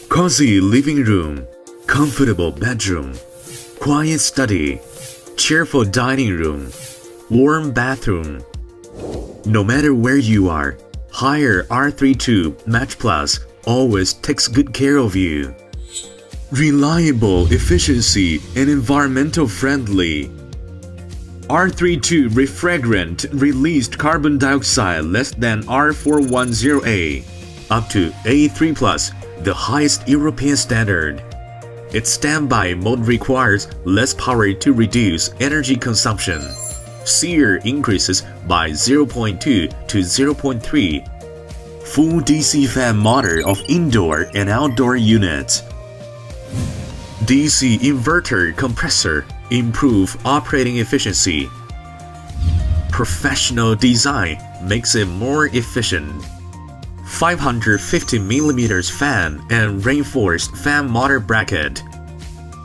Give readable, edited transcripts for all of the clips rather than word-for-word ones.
Cozy living room, comfortable bedroom, quiet study, cheerful dining room, warm bathroom. No matter where you are, hire R32 Match Plus always takes good care of you. Reliable efficiency and environmental friendly. R32 refrigerant released carbon dioxide less than R410A, up to A3+, the highest European standard. Its standby mode requires less power to reduce energy consumption. SEER increases by 0.2 to 0.3. Full DC fan motor of indoor and outdoor units. DC inverter compressor improve operating efficiency. Professional design makes it more efficient. 550mm fan and reinforced fan motor bracket.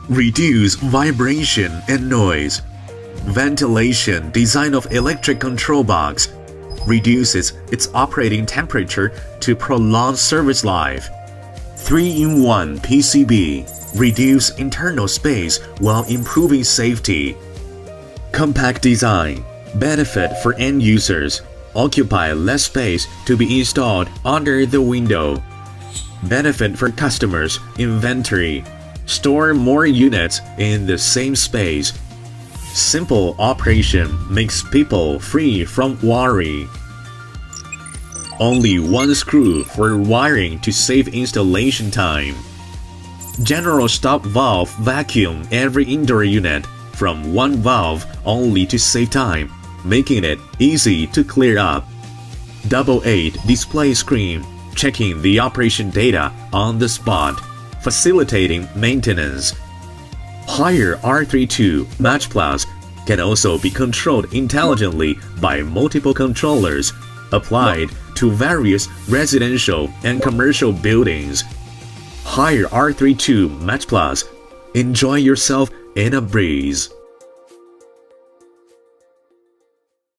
Reduce vibration and noise. Ventilation design of electric control box reduces its operating temperature to prolong service life. 3-in-1 PCB reduce internal space while improving safety. Compact design benefit for end users. Occupy less space to be installed under the window. Benefit for customers. Inventory. Store more units in the same space. Simple operation makes people free from worry. Only one screw for wiring to save installation time. General stop valve vacuum every indoor unit from one valve only to save time, making it easy to clear up. Double 8 display screen, checking the operation data on the spot, facilitating maintenance. Higher R32 Match Plus can also be controlled intelligently by multiple controllers applied to various residential and commercial buildings. Higher R32 Match Plus. Enjoy yourself in a breeze.